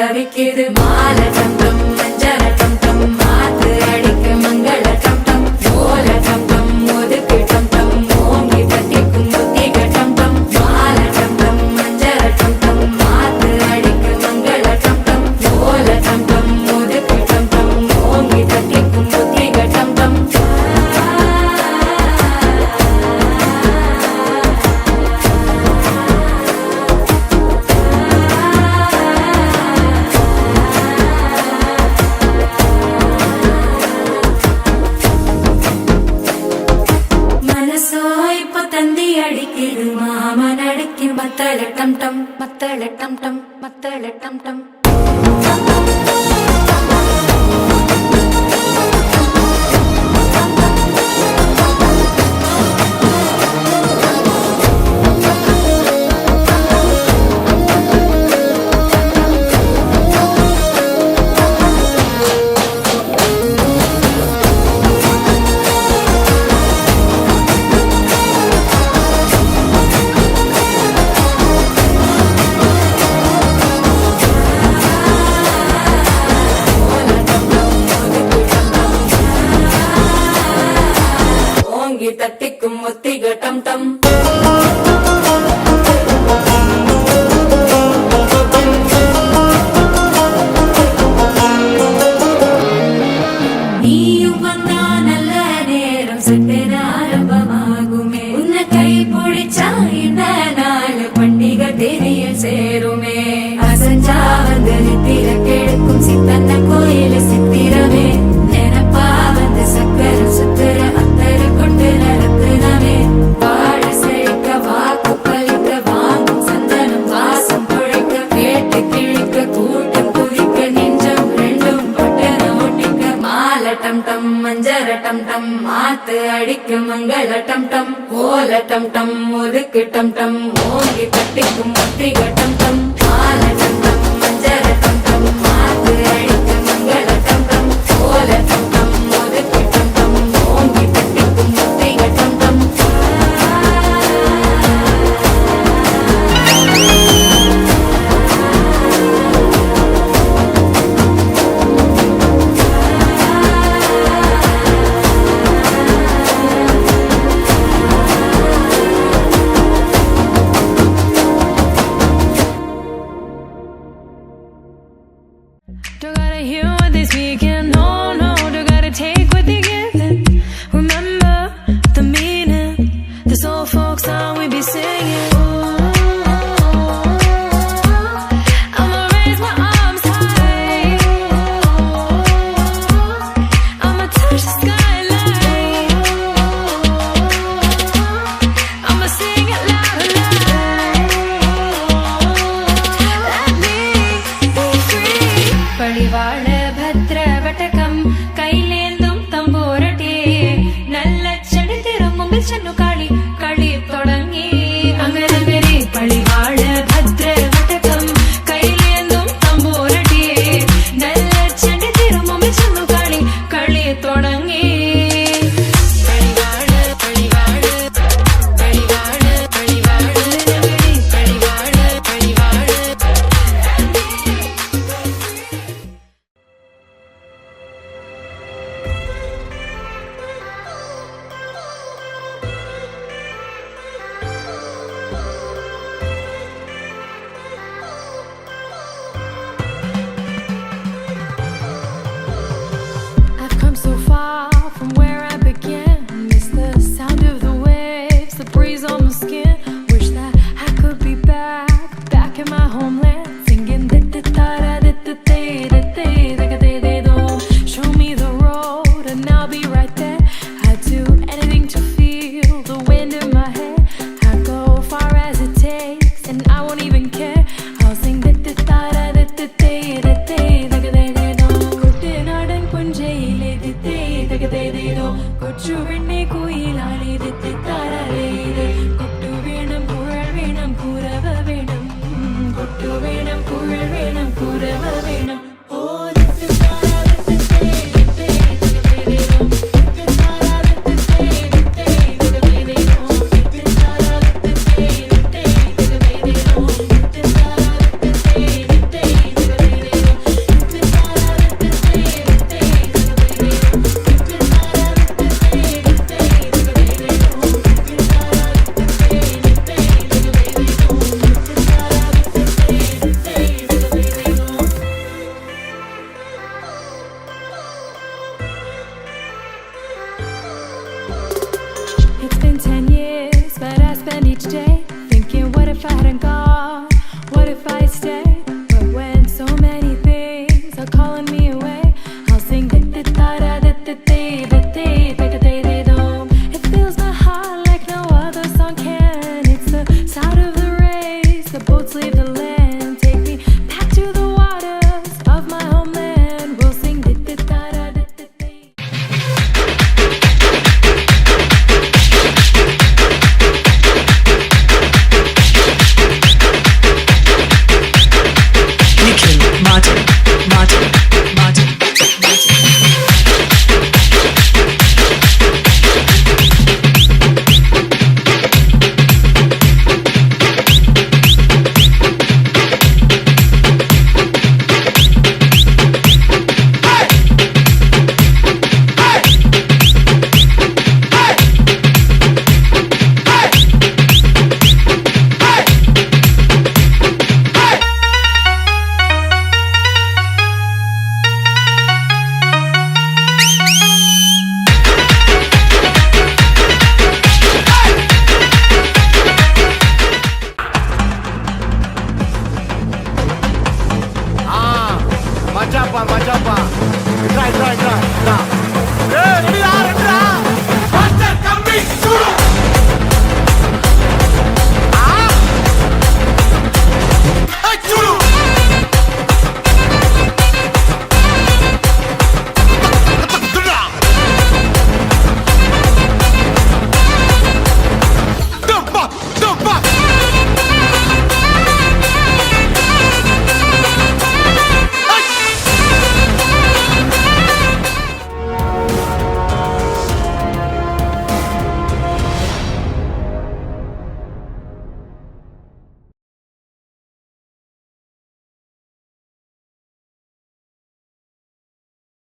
தவிக்குது மால டம் டம் மஞ்சள டம் டம் மாத்து அடிக்க மங்கள டம் டம் ஓல டம் டம் ஒதுக்கு டம் டம் ஓங்கி தட்டிக்கும் புத்திக டம் டம் மால டம் டம் மஞ்சள டம் டம் மாத்து அடிக்க மங்கள டம் டம் ஓல டம் டம் ஒதுக்கு டம் டம் ஓங்கி தட்டிக்கும் புத்திக டம் டம் அடிக்குது மாமன் அடிக்கு மத்தள டம் டம் மத்தள டம் டம் மத்தள டம் டம் தட்டிக்கும் ஒத்திக டம் டம் நீயும் வந்தா நல்ல நேரம் சட்டென ஆரம்பமாகுமே உன்னை கை பிடிச்சா இந்த நாள் பண்டிகை தெரிய சேருமே அசஞ்சா வந்து நித்திர கெடுக்கும் சித்தன்ன கோயில சித்திரமே நினப்பா வந்து சக்கர சுத்திர அத்தர கொண்டு நடத்துனவே வாழ செழிக்க வாக்கு பலிக்க வாங்கும் சந்தனம் வாசம் பொழைக்க கேட்டு கிழிக்க கூட்டம் குதிக்க நெஞ்சம் ரெண்டும் பட்டன ஒட்டிக்க மால டம் டம் மஞ்சர டம் டம் மாத்து அடிக்க மங்கள டம் டம் ஓல டம் டம் ஒதுக்கு டம் டம் ஓங்கி தட்டிக்கும் ஒத்திக டம் டம் மால டம் டம் மஞ்சர டம் டம் மாத்து அடிக்க மங்கள டம் டம் ஓல டம் டம் ஒதுக்கு டம் டம் ஓங்கி தட்டிக்கும் ஒத்திக டம் டம் Don't gotta hear what they speaking, no, no. Don't gotta take what they giving. Remember the meaning. This old folk song we be singing. I'ma raise my arms high. I'ma touch the skyline. I'ma sing it loud and loud. Let me be free. பழிவாழ பத்ர வட்டகம் கையிலேந்தும் தம்போரட்டே நல்ல செடி திரும்பும் சென்னு காளி களி தொடங்கி அங்கரங்கரே பழிவாழ பத்ர வட்டகம் கையிலேந்தும் தம்போரட்டே நல்ல செடி திரும்பும் சென்னு காளி களி தொடங்கி பழிவாழ பழிவாழ பழிவாழ பழிவாழ பழிவாழ பழிவாழ spend each day thinking, what if I hadn't gone? What if I stayed? But when so many things are calling me away, I'll sing it fills my heart like no other song can. It's the sound of the rays, the boats leave the land. Take me back to the waters of my homeland. We'll sing Nikhil Martin. மச்சாப்பா try டா ஏய் ரெடியா master கம்பி சுடு